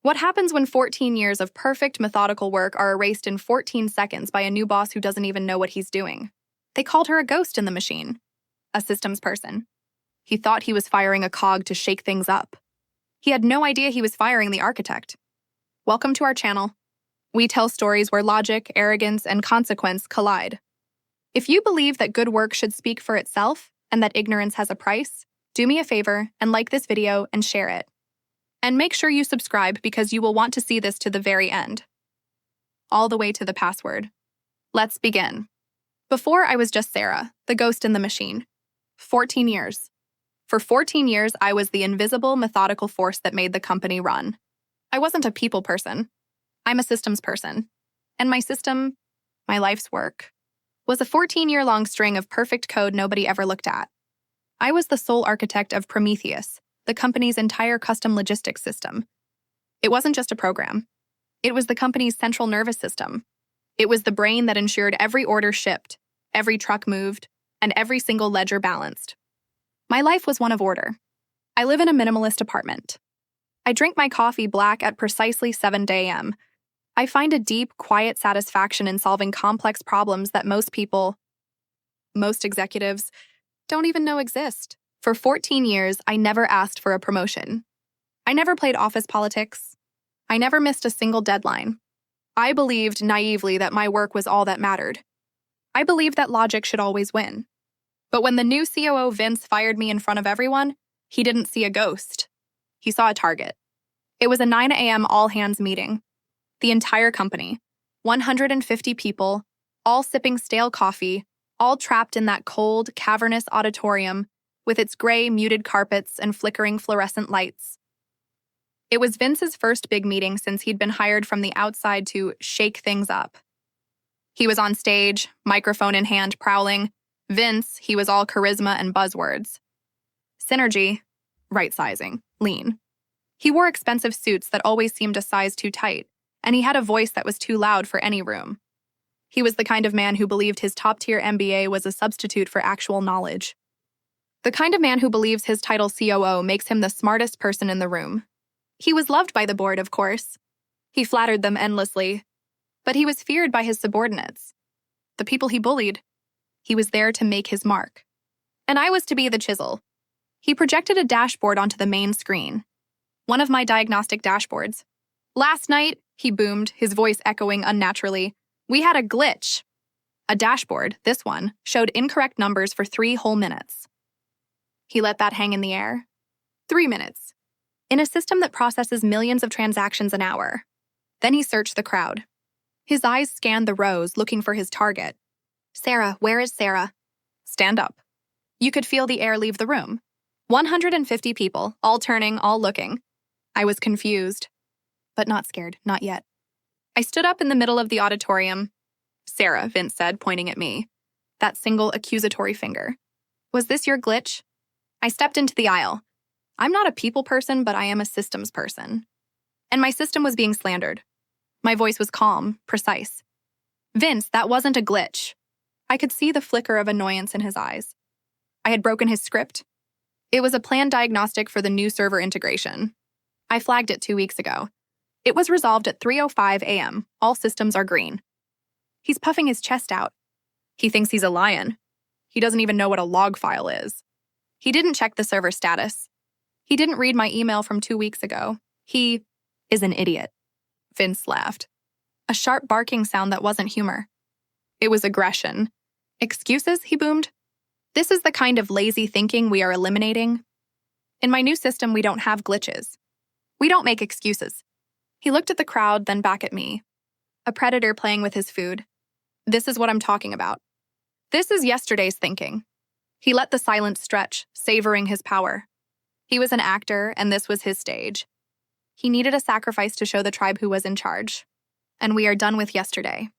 What happens when 14 years of perfect methodical work are erased in 14 seconds by a new boss who doesn't even know what he's doing? They called her a ghost in the machine, a systems person. He thought he was firing a cog to shake things up. He had no idea he was firing the architect. Welcome to our channel. We tell stories where logic, arrogance, and consequence collide. If you believe that good work should speak for itself and that ignorance has a price, do me a favor and like this video and share it. And make sure you subscribe because you will want to see this to the very end. All the way to the password. Let's begin. Before I was just Sarah, the ghost in the machine. 14 years. For 14 years, I was the invisible, methodical force that made the company run. I wasn't a people person. I'm a systems person. And my system, my life's work, was a 14-year-long string of perfect code nobody ever looked at. I was the sole architect of Prometheus, the company's entire custom logistics system. It wasn't just a program. It was the company's central nervous system. It was the brain that ensured every order shipped, every truck moved, and every single ledger balanced. My life was one of order. I live in a minimalist apartment. I drink my coffee black at precisely 7 a.m. I find a deep, quiet satisfaction in solving complex problems that most executives, don't even know exist. For 14 years, I never asked for a promotion. I never played office politics. I never missed a single deadline. I believed naively that my work was all that mattered. I believed that logic should always win. But when the new COO Vince fired me in front of everyone, he didn't see a ghost. He saw a target. It was a 9 a.m. all-hands meeting. The entire company, 150 people, all sipping stale coffee, all trapped in that cold, cavernous auditorium with its gray, muted carpets and flickering fluorescent lights. It was Vince's first big meeting since he'd been hired from the outside to shake things up. He was on stage, microphone in hand, prowling. Vince, he was all charisma and buzzwords. Synergy, right-sizing, lean. He wore expensive suits that always seemed a size too tight, and he had a voice that was too loud for any room. He was the kind of man who believed his top-tier MBA was a substitute for actual knowledge. The kind of man who believes his title COO makes him the smartest person in the room. He was loved by the board, of course. He flattered them endlessly. But he was feared by his subordinates, the people he bullied. He was there to make his mark. And I was to be the chisel. He projected a dashboard onto the main screen. One of my diagnostic dashboards. Last night, he boomed, his voice echoing unnaturally, we had a glitch. A dashboard, this one, showed incorrect numbers for 3 whole minutes. He let that hang in the air. 3 minutes. In a system that processes millions of transactions an hour. Then he searched the crowd. His eyes scanned the rows, looking for his target. Sarah, where is Sarah? Stand up. You could feel the air leave the room. 150 people, all turning, all looking. I was confused, but not scared, not yet. I stood up in the middle of the auditorium. Sarah, Vince said, pointing at me. That single accusatory finger. Was this your glitch? I stepped into the aisle. I'm not a people person, but I am a systems person. And my system was being slandered. My voice was calm, precise. Vince, that wasn't a glitch. I could see the flicker of annoyance in his eyes. I had broken his script. It was a planned diagnostic for the new server integration. I flagged it 2 weeks ago. It was resolved at 3:05 a.m. All systems are green. He's puffing his chest out. He thinks he's a lion. He doesn't even know what a log file is. He didn't check the server status. He didn't read my email from 2 weeks ago. He is an idiot. Vince laughed. A sharp barking sound that wasn't humor. It was aggression. Excuses, he boomed. This is the kind of lazy thinking we are eliminating. In my new system, we don't have glitches. We don't make excuses. He looked at the crowd, then back at me. A predator playing with his food. This is what I'm talking about. This is yesterday's thinking. He let the silence stretch, savoring his power. He was an actor, and this was his stage. He needed a sacrifice to show the tribe who was in charge. And we are done with yesterday.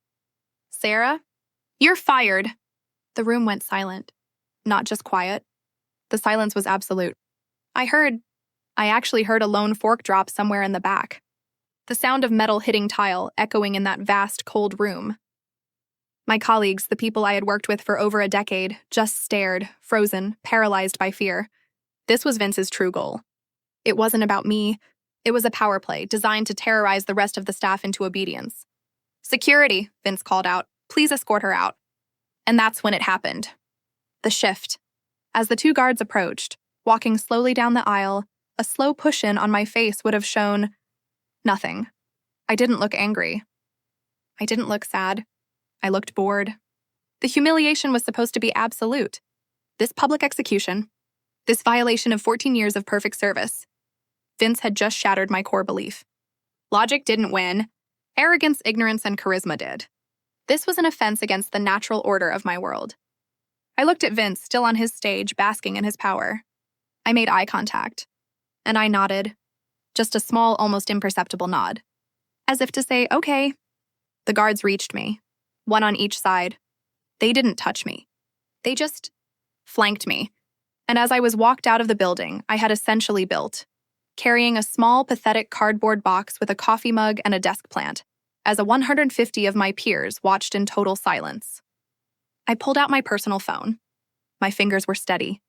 Sarah, you're fired. The room went silent. Not just quiet. The silence was absolute. I actually heard a lone fork drop somewhere in the back. The sound of metal hitting tile echoing in that vast, cold room. My colleagues, the people I had worked with for over a decade, just stared, frozen, paralyzed by fear. This was Vince's true goal. It wasn't about me. It was a power play designed to terrorize the rest of the staff into obedience. "Security," Vince called out. "Please escort her out." And that's when it happened. The shift. As the two guards approached, walking slowly down the aisle, a slow push-in on my face would have shown nothing. I didn't look angry. I didn't look sad. I looked bored. The humiliation was supposed to be absolute. This public execution, this violation of 14 years of perfect service, Vince had just shattered my core belief. Logic didn't win. Arrogance, ignorance, and charisma did. This was an offense against the natural order of my world. I looked at Vince, still on his stage, basking in his power. I made eye contact, and I nodded. Just a small, almost imperceptible nod. As if to say, okay. The guards reached me, one on each side. They didn't touch me. They just flanked me. And as I was walked out of the building I had essentially built, carrying a small, pathetic cardboard box with a coffee mug and a desk plant, as 150 of my peers watched in total silence. I pulled out my personal phone. My fingers were steady.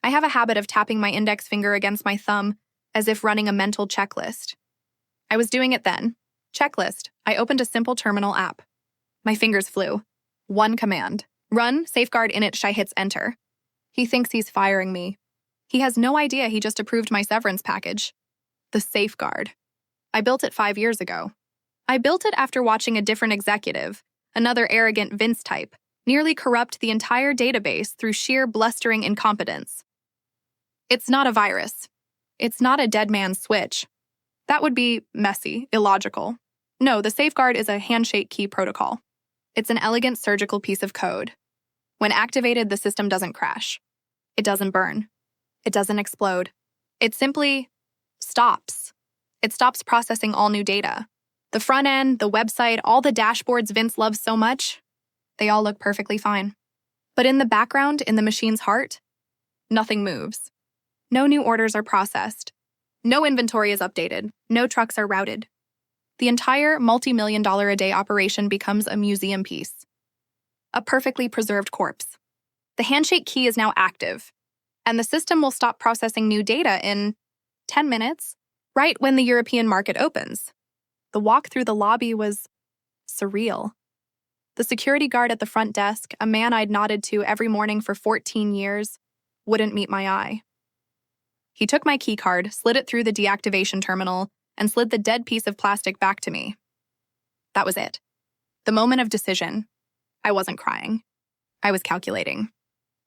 I have a habit of tapping my index finger against my thumb, as if running a mental checklist. I was doing it then. Checklist. I opened a simple terminal app. My fingers flew. One command. Run, safeguard init shy hits enter. He thinks he's firing me. He has no idea he just approved my severance package. The safeguard. I built it 5 years ago. I built it after watching a different executive, another arrogant Vince type, nearly corrupt the entire database through sheer blustering incompetence. It's not a virus. It's not a dead man's switch. That would be messy, illogical. No, the safeguard is a handshake key protocol. It's an elegant surgical piece of code. When activated, the system doesn't crash. It doesn't burn. It doesn't explode. It simply stops. It stops processing all new data. The front end, the website, all the dashboards Vince loves so much, they all look perfectly fine. But in the background, in the machine's heart, nothing moves. No new orders are processed. No inventory is updated. No trucks are routed. The entire multi-million-dollar-a-day operation becomes a museum piece. A perfectly preserved corpse. The handshake key is now active, and the system will stop processing new data in 10 minutes, right when the European market opens. The walk through the lobby was surreal. The security guard at the front desk, a man I'd nodded to every morning for 14 years, wouldn't meet my eye. He took my keycard, slid it through the deactivation terminal, and slid the dead piece of plastic back to me. That was it. The moment of decision. I wasn't crying. I was calculating.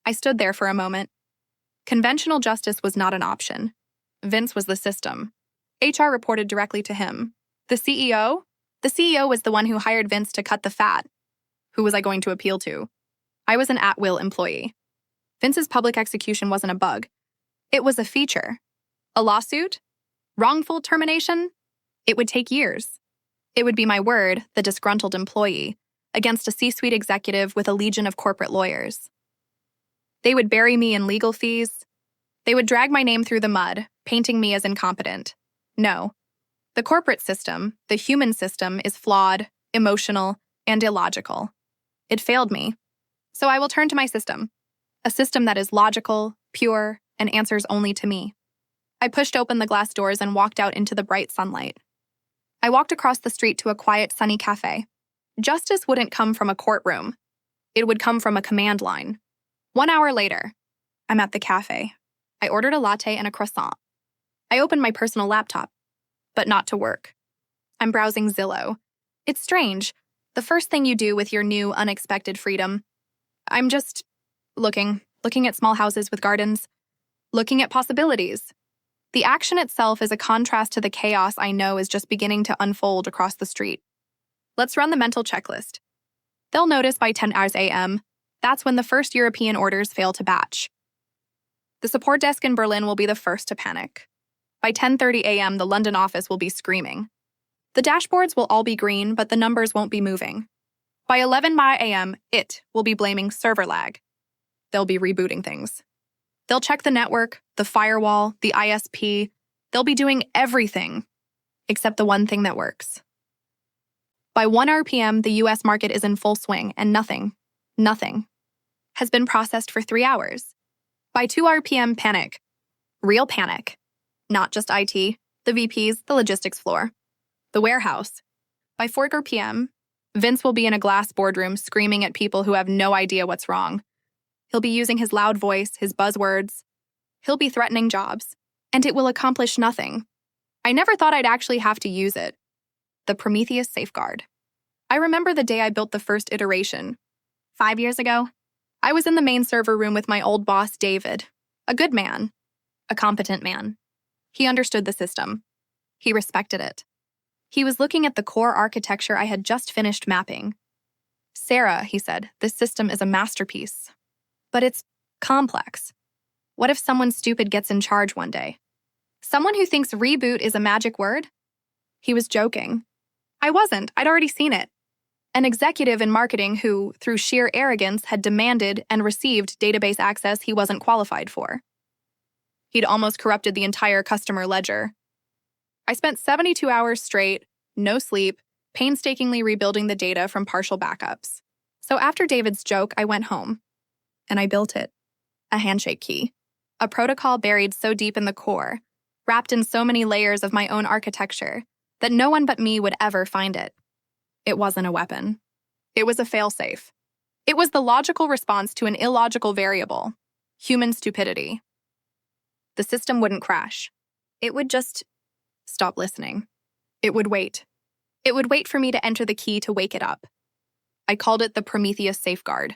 I stood there for a moment. Conventional justice was not an option. Vince was the system. HR reported directly to him. The CEO? The CEO was the one who hired Vince to cut the fat. Who was I going to appeal to? I was an at-will employee. Vince's public execution wasn't a bug. It was a feature. A lawsuit? Wrongful termination? It would take years. It would be my word, the disgruntled employee, against a C-suite executive with a legion of corporate lawyers. They would bury me in legal fees. They would drag my name through the mud, painting me as incompetent. No. The corporate system, the human system, is flawed, emotional, and illogical. It failed me. So I will turn to my system. A system that is logical, pure, and answers only to me. I pushed open the glass doors and walked out into the bright sunlight. I walked across the street to a quiet, sunny cafe. Justice wouldn't come from a courtroom. It would come from a command line. 1 hour later, I'm at the cafe. I ordered a latte and a croissant. I opened my personal laptop, but not to work. I'm browsing Zillow. It's strange, the first thing you do with your new, unexpected freedom. I'm just looking at small houses with gardens, looking at possibilities. The action itself is a contrast to the chaos I know is just beginning to unfold across the street. Let's run the mental checklist. They'll notice by 10 a.m. That's when the first European orders fail to batch. The support desk in Berlin will be the first to panic. By 10:30 a.m., the London office will be screaming. The dashboards will all be green, but the numbers won't be moving. By 11 a.m., it will be blaming server lag. They'll be rebooting things. They'll check the network, the firewall, the ISP. They'll be doing everything except the one thing that works. By 1 RPM, the US market is in full swing and nothing has been processed for 3 hours. By 2 RPM, panic. Real panic. Not just IT, The VP's the logistics floor. The warehouse. By 4 p.m., Vince will be in a glass boardroom screaming at people who have no idea what's wrong. He'll be using his loud voice, his buzzwords. He'll be threatening jobs, and it will accomplish nothing. I never thought I'd actually have to use it. The Prometheus safeguard. I remember the day I built the first iteration. 5 years ago, I was in the main server room with my old boss, David. A good man. A competent man. He understood the system. He respected it. He was looking at the core architecture I had just finished mapping. Sarah, he said, this system is a masterpiece. But it's complex. What if someone stupid gets in charge one day? Someone who thinks reboot is a magic word? He was joking. I wasn't. I'd already seen it. An executive in marketing who, through sheer arrogance, had demanded and received database access he wasn't qualified for. He'd almost corrupted the entire customer ledger. I spent 72 hours straight, no sleep, painstakingly rebuilding the data from partial backups. So after David's joke, I went home. And I built it. A handshake key. A protocol buried so deep in the core, wrapped in so many layers of my own architecture, that no one but me would ever find it. It wasn't a weapon. It was a failsafe. It was the logical response to an illogical variable, human stupidity. The system wouldn't crash. It would just stop listening. It would wait. It would wait for me to enter the key to wake it up. I called it the Prometheus safeguard.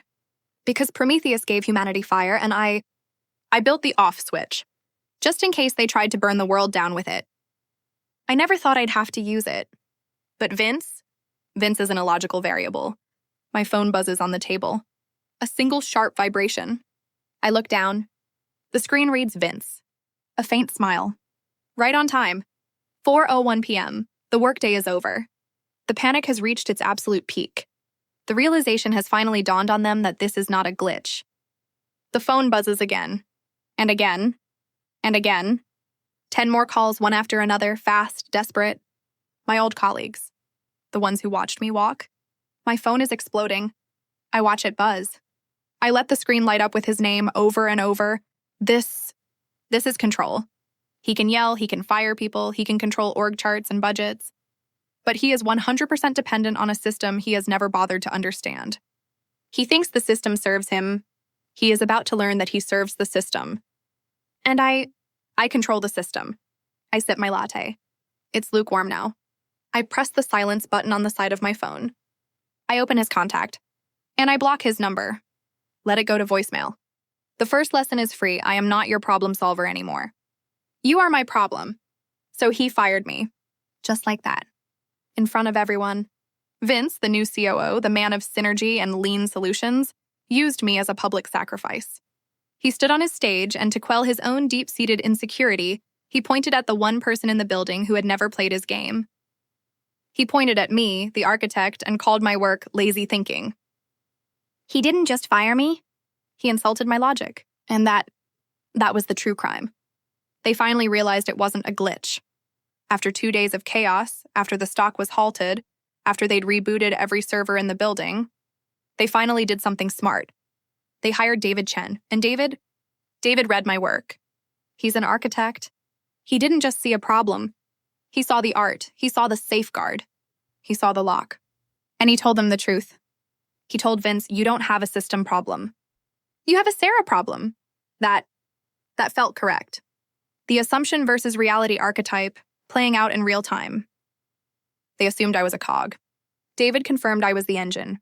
Because Prometheus gave humanity fire, and I built the off switch, just in case they tried to burn the world down with it. I never thought I'd have to use it. But Vince is an illogical variable. My phone buzzes on the table. A single sharp vibration. I look down. The screen reads Vince. A faint smile. Right on time. 4:01 p.m. The workday is over. The panic has reached its absolute peak. The realization has finally dawned on them that this is not a glitch. The phone buzzes again. And again. And again. 10 more calls, one after another, fast, desperate. My old colleagues. The ones who watched me walk. My phone is exploding. I watch it buzz. I let the screen light up with his name over and over. This is control. He can yell, he can fire people, he can control org charts and budgets. But he is 100% dependent on a system he has never bothered to understand. He thinks the system serves him. He is about to learn that he serves the system. And I control the system. I sip my latte. It's lukewarm now. I press the silence button on the side of my phone. I open his contact. And I block his number. Let it go to voicemail. The first lesson is free. I am not your problem solver anymore. You are my problem. So he fired me. Just like that. In front of everyone. Vince, the new COO, the man of synergy and lean solutions, used me as a public sacrifice. He stood on his stage, and to quell his own deep-seated insecurity, he pointed at the one person in the building who had never played his game. He pointed at me, the architect, and called my work lazy thinking. He didn't just fire me. He insulted my logic, and that was the true crime. They finally realized it wasn't a glitch. After 2 days of chaos, after the stock was halted, after they'd rebooted every server in the building, they finally did something smart. They hired David Chen, and David read my work. He's an architect. He didn't just see a problem. He saw the art. He saw the safeguard. He saw the lock. And he told them the truth. He told Vince, you don't have a system problem. You have a Sarah problem. That felt correct. The assumption versus reality archetype playing out in real time. They assumed I was a cog. David confirmed I was the engine.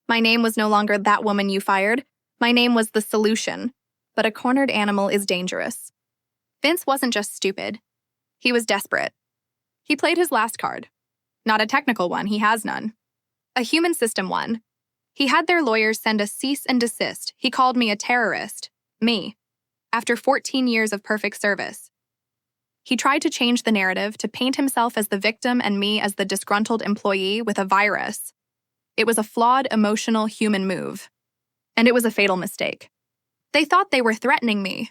My name was no longer that woman you fired. My name was the solution. But a cornered animal is dangerous. Vince wasn't just stupid. He was desperate. He played his last card. Not a technical one, he has none. A human system one. He had their lawyers send a cease and desist. He called me a terrorist. Me. After 14 years of perfect service. He tried to change the narrative, to paint himself as the victim and me as the disgruntled employee with a virus. It was a flawed, emotional, human move. And it was a fatal mistake. They thought they were threatening me.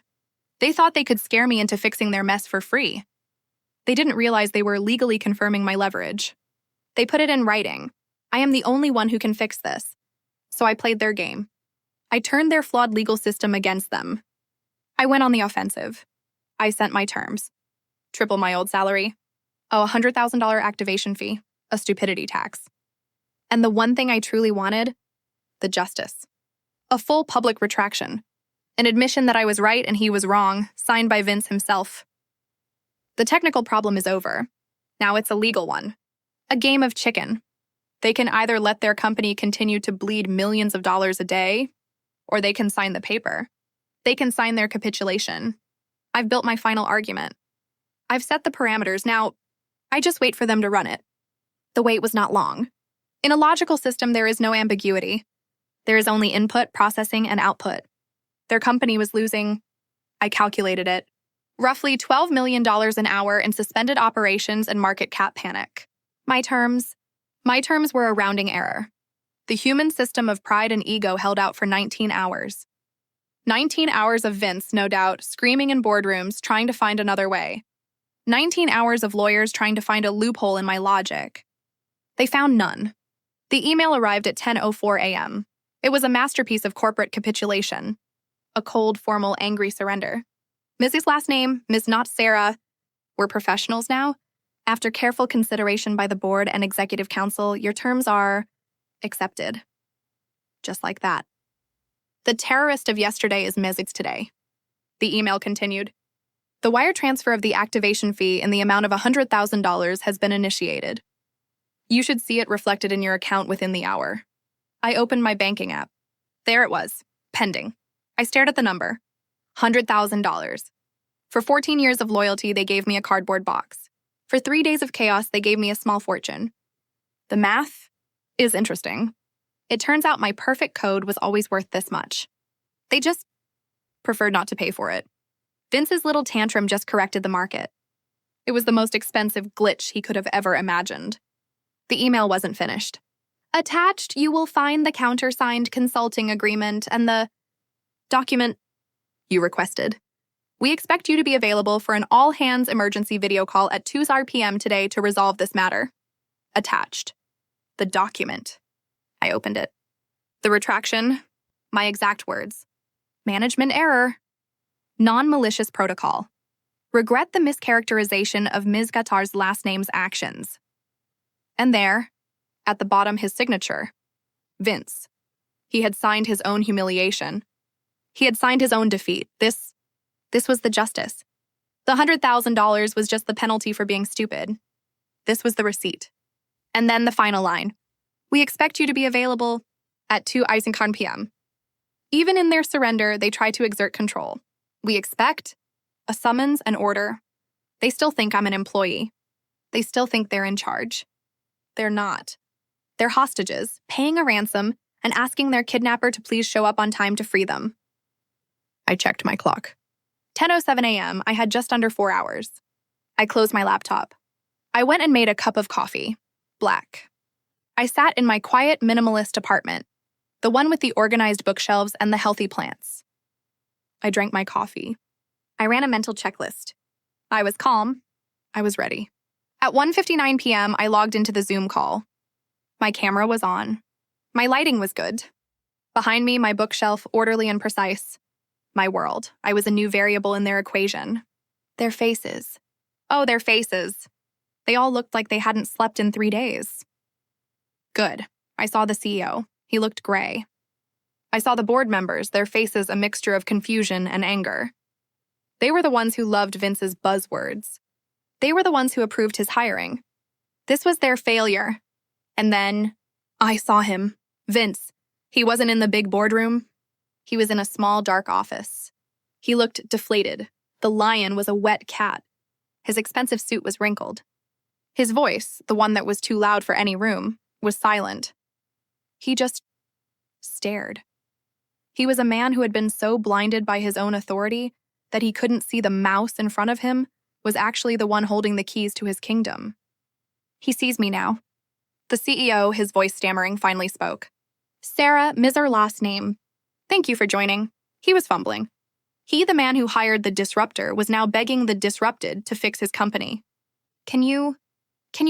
They thought they could scare me into fixing their mess for free. They didn't realize they were legally confirming my leverage. They put it in writing. I am the only one who can fix this. So I played their game. I turned their flawed legal system against them. I went on the offensive. I sent my terms. Triple my old salary. Oh, $100,000 activation fee. A stupidity tax. And the one thing I truly wanted? The justice. A full public retraction. An admission that I was right and he was wrong, signed by Vince himself. The technical problem is over. Now it's a legal one. A game of chicken. They can either let their company continue to bleed millions of dollars a day, or they can sign the paper. They can sign their capitulation. I've built my final argument. I've set the parameters. Now, I just wait for them to run it. The wait was not long. In a logical system, there is no ambiguity. There is only input, processing, and output. Their company was losing, I calculated it, roughly $12 million an hour in suspended operations and market cap panic. My terms were a rounding error. The human system of pride and ego held out for 19 hours. 19 hours of Vince, no doubt, screaming in boardrooms, trying to find another way. 19 hours of lawyers trying to find a loophole in my logic. They found none. The email arrived at 10:04 a.m. It was a masterpiece of corporate capitulation. A cold, formal, angry surrender. Mrs. last name, Ms. Not Sarah. We're professionals now. After careful consideration by the board and executive council, your terms are accepted. Just like that. The terrorist of yesterday is Mrs. today. The email continued. The wire transfer of the activation fee in the amount of $100,000 has been initiated. You should see it reflected in your account within the hour. I opened my banking app. There it was, pending. I stared at the number. $100,000. For 14 years of loyalty, they gave me a cardboard box. For 3 days of chaos, they gave me a small fortune. The math is interesting. It turns out my perfect code was always worth this much. They just preferred not to pay for it. Vince's little tantrum just corrected the market. It was the most expensive glitch he could have ever imagined. The email wasn't finished. Attached, you will find the countersigned consulting agreement and the document you requested. We expect you to be available for an all-hands emergency video call at 2 p.m. today to resolve this matter. Attached. The document. I opened it. The retraction. My exact words. Management error. Non-malicious protocol. Regret the mischaracterization of Ms. Qatar's last name's actions. And there, at the bottom, his signature. Vince. He had signed his own humiliation. He had signed his own defeat. This was the justice. The $100,000 was just the penalty for being stupid. This was the receipt. And then the final line. We expect you to be available at 2 p.m. Even in their surrender, they try to exert control. We expect a summons, an order. They still think I'm an employee. They still think they're in charge. They're not. They're hostages, paying a ransom and asking their kidnapper to please show up on time to free them. I checked my clock. 10:07 a.m., I had just under 4 hours. I closed my laptop. I went and made a cup of coffee. Black. I sat in my quiet, minimalist apartment, the one with the organized bookshelves and the healthy plants. I drank my coffee. I ran a mental checklist. I was calm. I was ready. At 1:59 p.m., I logged into the Zoom call. My camera was on. My lighting was good. Behind me, my bookshelf, orderly and precise. My world. I was a new variable in their equation. Their faces. Oh, their faces. They all looked like they hadn't slept in 3 days. Good. I saw the CEO. He looked gray. I saw the board members, their faces a mixture of confusion and anger. They were the ones who loved Vince's buzzwords. They were the ones who approved his hiring. This was their failure. And then I saw him. Vince. He wasn't in the big boardroom. He was in a small, dark office. He looked deflated. The lion was a wet cat. His expensive suit was wrinkled. His voice, the one that was too loud for any room, was silent. He just stared. He was a man who had been so blinded by his own authority that he couldn't see the mouse in front of him was actually the one holding the keys to his kingdom. He sees me now. The CEO, his voice stammering, finally spoke. Sarah, Ms. last name. Thank you for joining. He was fumbling. He, the man who hired the disruptor, was now begging the disrupted to fix his company. Can you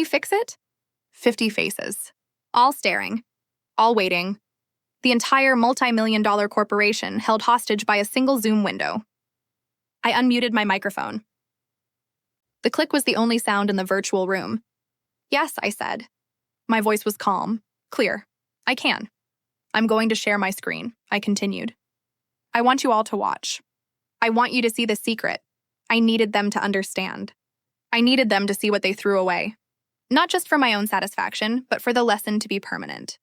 fix it? 50 faces. All staring. All waiting. The entire multi-million-dollar corporation held hostage by a single Zoom window. I unmuted my microphone. The click was the only sound in the virtual room. Yes, I said. My voice was calm, clear. I can. I'm going to share my screen, I continued. I want you all to watch. I want you to see the secret. I needed them to understand. I needed them to see what they threw away. Not just for my own satisfaction, but for the lesson to be permanent.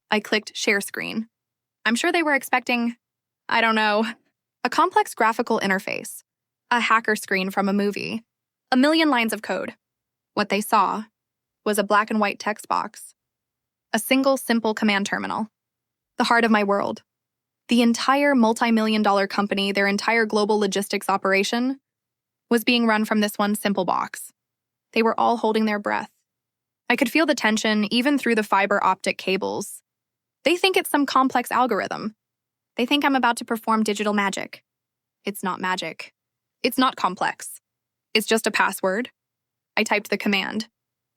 I clicked share screen. I'm sure they were expecting, I don't know, a complex graphical interface, a hacker screen from a movie, a million lines of code. What they saw was a black and white text box, a single simple command terminal, the heart of my world. The entire multi-million-dollar company, their entire global logistics operation, was being run from this one simple box. They were all holding their breath. I could feel the tension even through the fiber optic cables. They think it's some complex algorithm. They think I'm about to perform digital magic. It's not magic. It's not complex. It's just a password. I typed the command.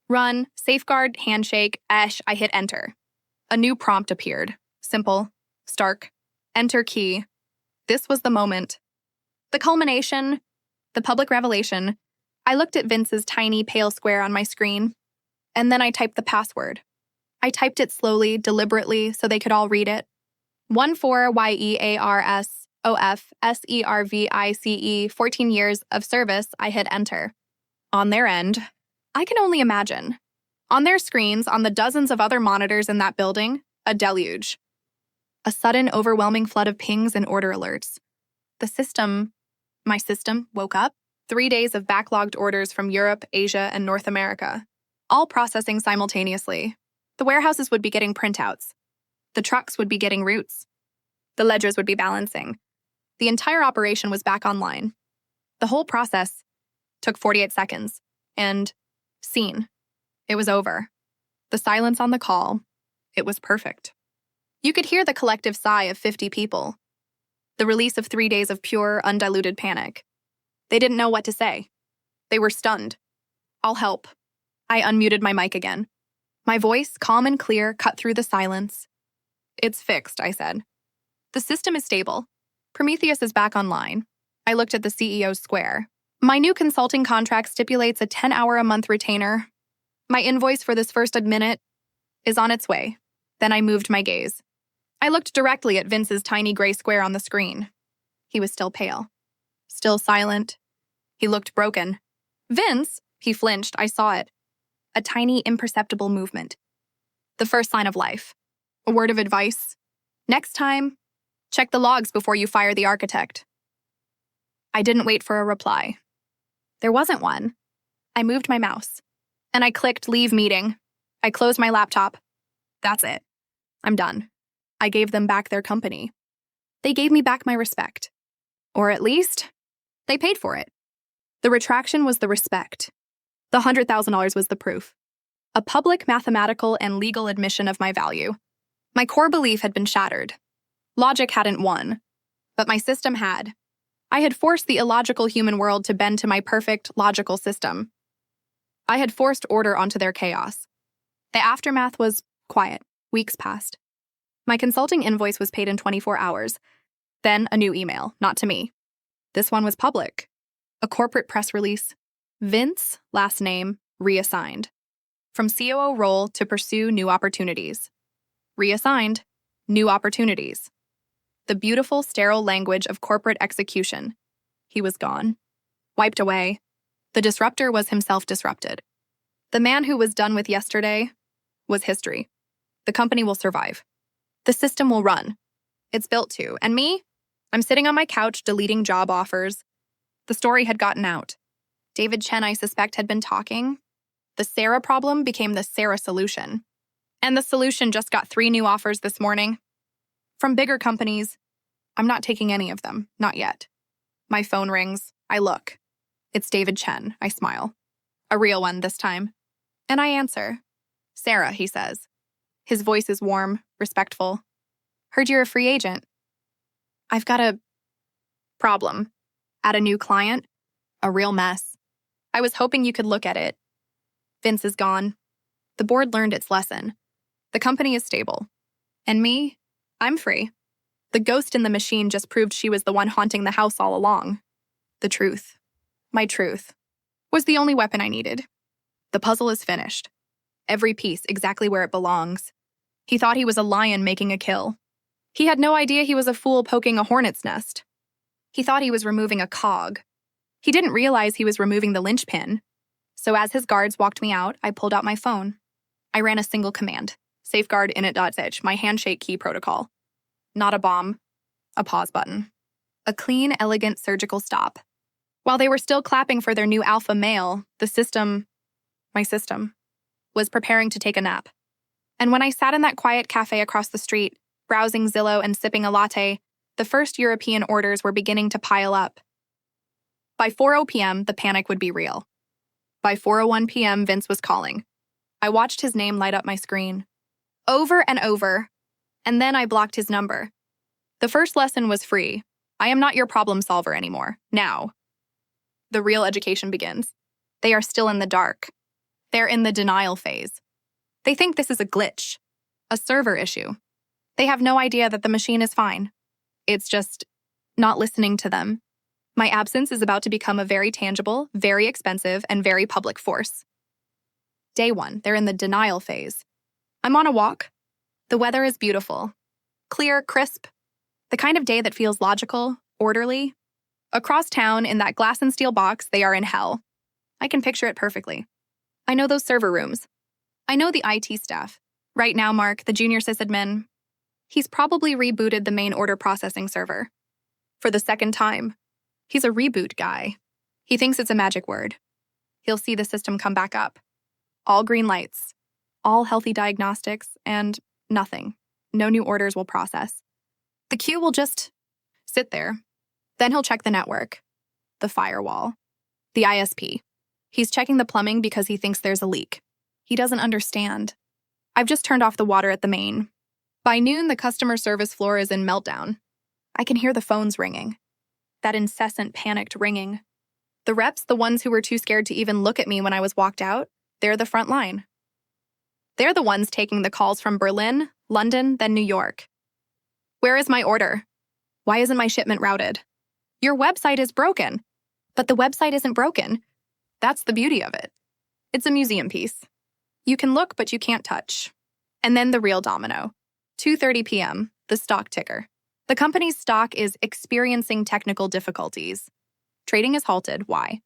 Run, safeguard, handshake, I hit enter. A new prompt appeared. Simple, stark, enter key. This was the moment. The culmination, the public revelation. I looked at Vince's tiny, pale square on my screen, and then I typed the password. I typed it slowly, deliberately, so they could all read it. 14YEARSOFSERVICE, 14 years of service, I hit enter. On their end, I can only imagine. On their screens, on the dozens of other monitors in that building, a deluge. A sudden, overwhelming flood of pings and order alerts. My system, woke up. 3 days of backlogged orders from Europe, Asia, and North America, all processing simultaneously. The warehouses would be getting printouts. The trucks would be getting routes. The ledgers would be balancing. The entire operation was back online. The whole process took 48 seconds. And scene. It was over. The silence on the call. It was perfect. You could hear the collective sigh of 50 people. The release of 3 days of pure, undiluted panic. They didn't know what to say. They were stunned. I'll help. I unmuted my mic again. My voice, calm and clear, cut through the silence. It's fixed, I said. The system is stable. Prometheus is back online. I looked at the CEO's square. My new consulting contract stipulates a 10-hour-a-month retainer. My invoice for this first minute is on its way. Then I moved my gaze. I looked directly at Vince's tiny gray square on the screen. He was still pale. Still silent. He looked broken. Vince, he flinched, I saw it. A tiny, imperceptible movement. The first sign of life. A word of advice. Next time, check the logs before you fire the architect. I didn't wait for a reply. There wasn't one. I moved my mouse. And I clicked leave meeting. I closed my laptop. That's it. I'm done. I gave them back their company. They gave me back my respect. Or at least, they paid for it. The retraction was the respect. The $100,000 was the proof. A public mathematical and legal admission of my value. My core belief had been shattered. Logic hadn't won, but my system had. I had forced the illogical human world to bend to my perfect, logical system. I had forced order onto their chaos. The aftermath was quiet. Weeks passed. My consulting invoice was paid in 24 hours. Then a new email, not to me. This one was public. A corporate press release. Vince, last name, reassigned. From COO role to pursue new opportunities. Reassigned, new opportunities. The beautiful, sterile language of corporate execution. He was gone. Wiped away. The disruptor was himself disrupted. The man who was done with yesterday was history. The company will survive. The system will run. It's built to. And me? I'm sitting on my couch deleting job offers. The story had gotten out. David Chen, I suspect, had been talking. The Sarah problem became the Sarah solution. And the solution just got 3 new offers this morning. From bigger companies. I'm not taking any of them, not yet. My phone rings. I look. It's David Chen. I smile. A real one this time. And I answer. Sarah, he says. His voice is warm, respectful. Heard you're a free agent. I've got a problem. At a new client. A real mess. I was hoping you could look at it. Vince is gone. The board learned its lesson. The company is stable. And me? I'm free. The ghost in the machine just proved she was the one haunting the house all along. The truth. My truth. was the only weapon I needed. The puzzle is finished. Every piece exactly where it belongs. He thought he was a lion making a kill. He had no idea he was a fool poking a hornet's nest. He thought he was removing a cog. He didn't realize he was removing the linchpin. So as his guards walked me out, I pulled out my phone. I ran a single command. Safeguard init.zh, my handshake key protocol. Not a bomb. A pause button. A clean, elegant surgical stop. While they were still clapping for their new alpha male, my system, was preparing to take a nap. And when I sat in that quiet cafe across the street, browsing Zillow and sipping a latte, the first European orders were beginning to pile up. By 4:00 p.m., the panic would be real. By 4:01 p.m., Vince was calling. I watched his name light up my screen. Over and over. And then I blocked his number. The first lesson was free. I am not your problem solver anymore. Now. The real education begins. They are still in the dark. They're in the denial phase. They think this is a glitch, a server issue. They have no idea that the machine is fine. It's just not listening to them. My absence is about to become a very tangible, very expensive, and very public force. Day 1, they're in the denial phase. I'm on a walk. The weather is beautiful. Clear, crisp. The kind of day that feels logical, orderly. Across town, in that glass and steel box, they are in hell. I can picture it perfectly. I know those server rooms. I know the IT staff. Right now, Mark, the junior sysadmin, he's probably rebooted the main order processing server. For the second time. He's a reboot guy. He thinks it's a magic word. He'll see the system come back up. All green lights. All healthy diagnostics, and nothing. No new orders will process. The queue will just sit there. Then he'll check the network, the firewall, the ISP. He's checking the plumbing because he thinks there's a leak. He doesn't understand. I've just turned off the water at the main. By noon, the customer service floor is in meltdown. I can hear the phones ringing. That incessant, panicked ringing. The reps, the ones who were too scared to even look at me when I was walked out, they're the front line. They're the ones taking the calls from Berlin, London, then New York. Where is my order? Why isn't my shipment routed? Your website is broken. But the website isn't broken. That's the beauty of it. It's a museum piece. You can look, but you can't touch. And then the real domino. 2:30 p.m., the stock ticker. The company's stock is experiencing technical difficulties. Trading is halted. Why?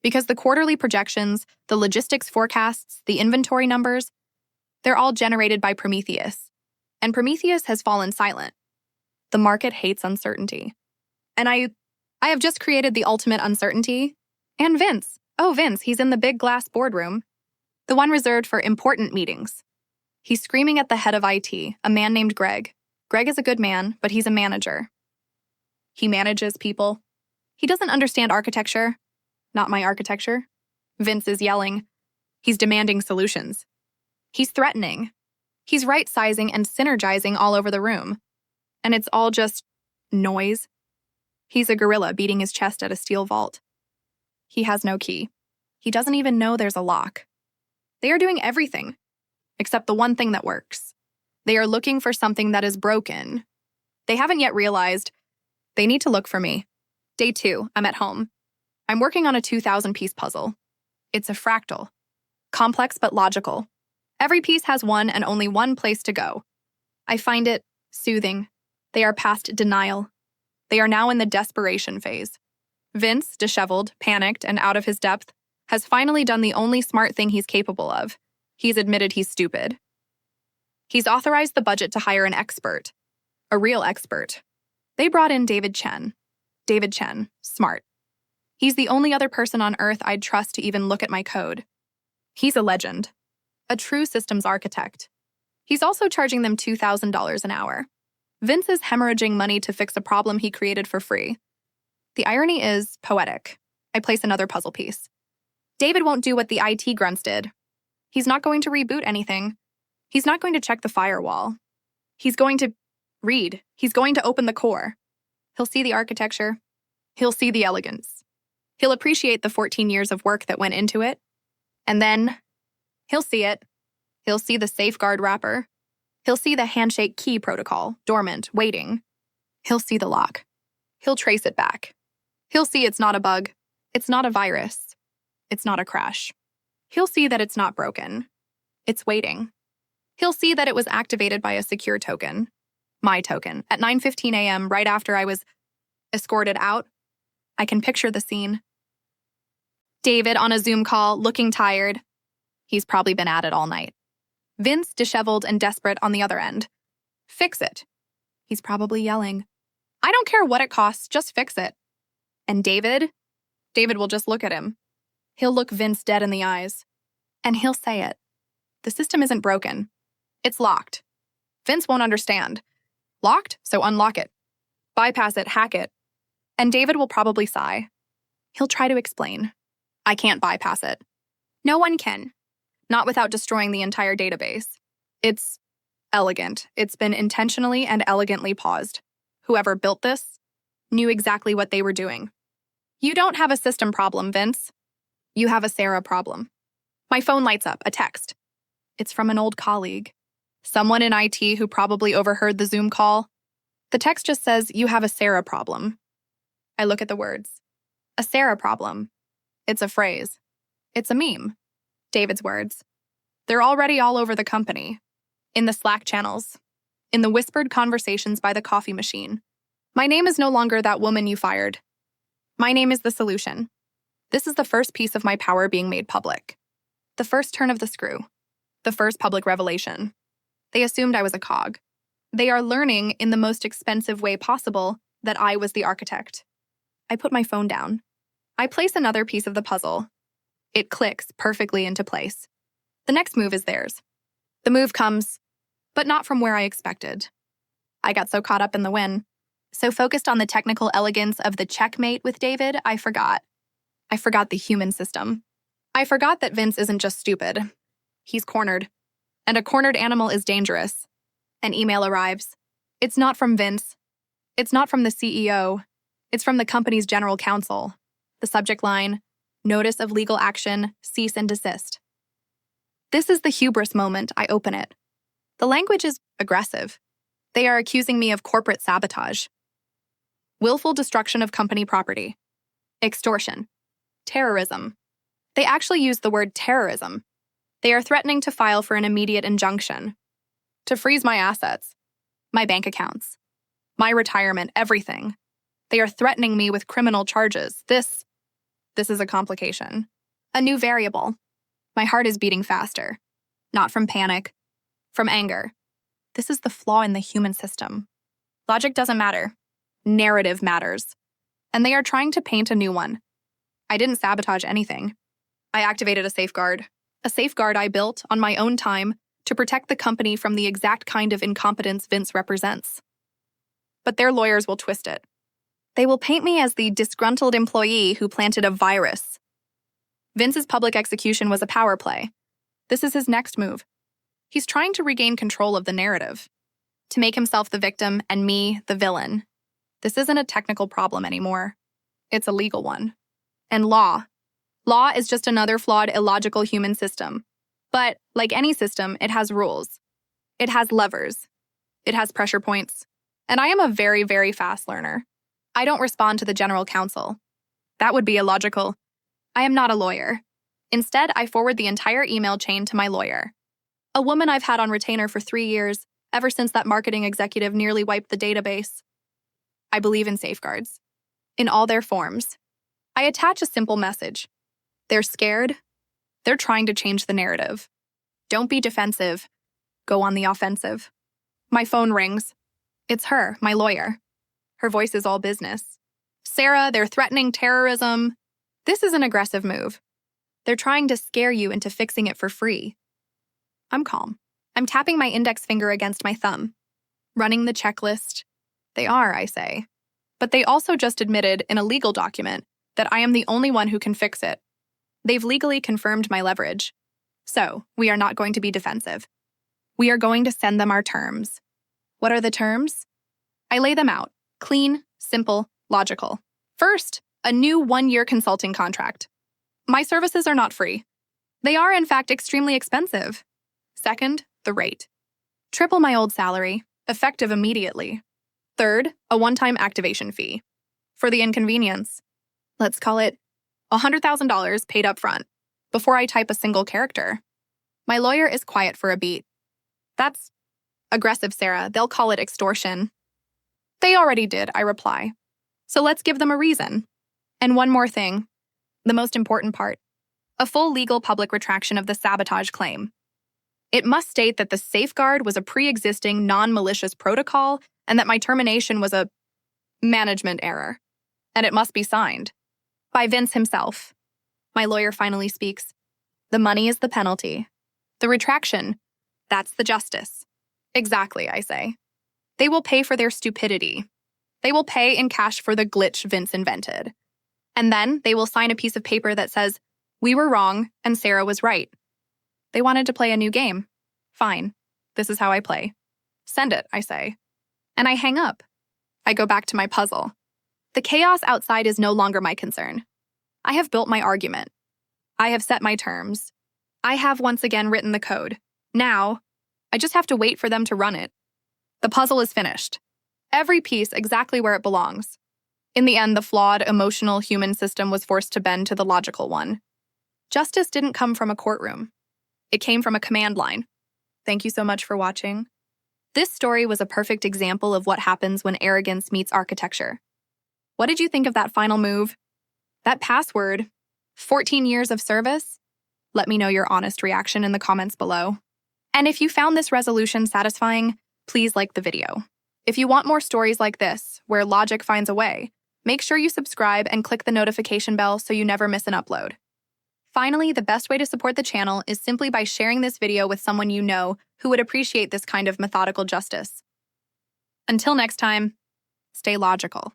Because the quarterly projections, the logistics forecasts, the inventory numbers, they're all generated by Prometheus. And Prometheus has fallen silent. The market hates uncertainty. And I have just created the ultimate uncertainty. And Vince. Oh, Vince, he's in the big glass boardroom. The one reserved for important meetings. He's screaming at the head of IT, a man named Greg. Greg is a good man, but he's a manager. He manages people. He doesn't understand architecture. Not my architecture. Vince is yelling. He's demanding solutions. He's threatening. He's right-sizing and synergizing all over the room. And it's all just noise. He's a gorilla beating his chest at a steel vault. He has no key. He doesn't even know there's a lock. They are doing everything, except the one thing that works. They are looking for something that is broken. They haven't yet realized they need to look for me. Day 2, I'm at home. I'm working on a 2,000-piece puzzle. It's a fractal. Complex but logical. Every piece has one and only one place to go. I find it soothing. They are past denial. They are now in the desperation phase. Vince, disheveled, panicked, and out of his depth, has finally done the only smart thing he's capable of. He's admitted he's stupid. He's authorized the budget to hire an expert. A real expert. They brought in David Chen. David Chen, smart. He's the only other person on Earth I'd trust to even look at my code. He's a legend. A true systems architect. He's also charging them $2,000 an hour. Vince is hemorrhaging money to fix a problem he created for free. The irony is poetic. I place another puzzle piece. David won't do what the IT grunts did. He's not going to reboot anything. He's not going to check the firewall. He's going to read. He's going to open the core. He'll see the architecture. He'll see the elegance. He'll appreciate the 14 years of work that went into it. And then he'll see it. He'll see the safeguard wrapper. He'll see the handshake key protocol, dormant, waiting. He'll see the lock. He'll trace it back. He'll see it's not a bug. It's not a virus. It's not a crash. He'll see that it's not broken. It's waiting. He'll see that it was activated by a secure token. My token. At 9:15 a.m., right after I was escorted out, I can picture the scene. David on a Zoom call, looking tired. He's probably been at it all night. Vince, disheveled and desperate on the other end. Fix it. He's probably yelling. I don't care what it costs, just fix it. And David will just look at him. He'll look Vince dead in the eyes. And he'll say it. The system isn't broken. It's locked. Vince won't understand. Locked? So unlock it. Bypass it, hack it. And David will probably sigh. He'll try to explain. I can't bypass it. No one can. Not without destroying the entire database. It's elegant. It's been intentionally and elegantly paused. Whoever built this knew exactly what they were doing. You don't have a system problem, Vince. You have a Sarah problem. My phone lights up, a text. It's from an old colleague. Someone in IT who probably overheard the Zoom call. The text just says, you have a Sarah problem. I look at the words. A Sarah problem. It's a phrase. It's a meme. David's words. They're already all over the company. In the Slack channels. In the whispered conversations by the coffee machine. My name is no longer that woman you fired. My name is the solution. This is the first piece of my power being made public. The first turn of the screw. The first public revelation. They assumed I was a cog. They are learning in the most expensive way possible that I was the architect. I put my phone down. I place another piece of the puzzle. It clicks perfectly into place. The next move is theirs. The move comes, but not from where I expected. I got so caught up in the win, so focused on the technical elegance of the checkmate with David, I forgot. I forgot the human system. I forgot that Vince isn't just stupid. He's cornered. And a cornered animal is dangerous. An email arrives. It's not from Vince. It's not from the CEO. It's from the company's general counsel. The subject line, notice of legal action, cease and desist. This is the hubris moment. I open it. The language is aggressive. They are accusing me of corporate sabotage. Willful destruction of company property. Extortion. Terrorism. They actually use the word terrorism. They are threatening to file for an immediate injunction. To freeze my assets. My bank accounts. My retirement, everything. They are threatening me with criminal charges. This is a complication. A new variable. My heart is beating faster. Not from panic. From anger. This is the flaw in the human system. Logic doesn't matter. Narrative matters. And they are trying to paint a new one. I didn't sabotage anything. I activated a safeguard I built on my own time to protect the company from the exact kind of incompetence Vince represents. But their lawyers will twist it. They will paint me as the disgruntled employee who planted a virus. Vince's public execution was a power play. This is his next move. He's trying to regain control of the narrative, to make himself the victim and me the villain. This isn't a technical problem anymore. It's a legal one. And law is just another flawed, illogical human system. But, like any system, it has rules. It has levers. It has pressure points. And I am a very, very fast learner. I don't respond to the general counsel. That would be illogical. I am not a lawyer. Instead, I forward the entire email chain to my lawyer. A woman I've had on retainer for 3 years, ever since that marketing executive nearly wiped the database. I believe in safeguards. In all their forms. I attach a simple message. They're scared. They're trying to change the narrative. Don't be defensive. Go on the offensive. My phone rings. It's her, my lawyer. Her voice is all business. Sarah, they're threatening terrorism. This is an aggressive move. They're trying to scare you into fixing it for free. I'm calm. I'm tapping my index finger against my thumb. Running the checklist. They are, I say. But they also just admitted in a legal document that I am the only one who can fix it. They've legally confirmed my leverage. So, we are not going to be defensive. We are going to send them our terms. What are the terms? I lay them out. Clean, simple, logical. First, a new 1-year consulting contract. My services are not free. They are, in fact, extremely expensive. Second, the rate. Triple my old salary, effective immediately. Third, a one-time activation fee. For the inconvenience. Let's call it $100,000 paid up front, before I type a single character. My lawyer is quiet for a beat. That's aggressive, Sarah. They'll call it extortion. They already did, I reply. So let's give them a reason. And one more thing, the most important part. A full legal public retraction of the sabotage claim. It must state that the safeguard was a pre-existing, non-malicious protocol and that my termination was a management error. And it must be signed. By Vince himself. My lawyer finally speaks. The money is the penalty. The retraction, that's the justice. Exactly, I say. They will pay for their stupidity. They will pay in cash for the glitch Vince invented. And then they will sign a piece of paper that says, we were wrong and Sarah was right. They wanted to play a new game. Fine. This is how I play. Send it, I say. And I hang up. I go back to my puzzle. The chaos outside is no longer my concern. I have built my argument. I have set my terms. I have once again written the code. Now, I just have to wait for them to run it. The puzzle is finished. Every piece exactly where it belongs. In the end, the flawed, emotional human system was forced to bend to the logical one. Justice didn't come from a courtroom. It came from a command line. Thank you so much for watching. This story was a perfect example of what happens when arrogance meets architecture. What did you think of that final move? That password? 14 years of service? Let me know your honest reaction in the comments below. And if you found this resolution satisfying, please like the video. If you want more stories like this, where logic finds a way, make sure you subscribe and click the notification bell so you never miss an upload. Finally, the best way to support the channel is simply by sharing this video with someone you know who would appreciate this kind of methodical justice. Until next time, stay logical.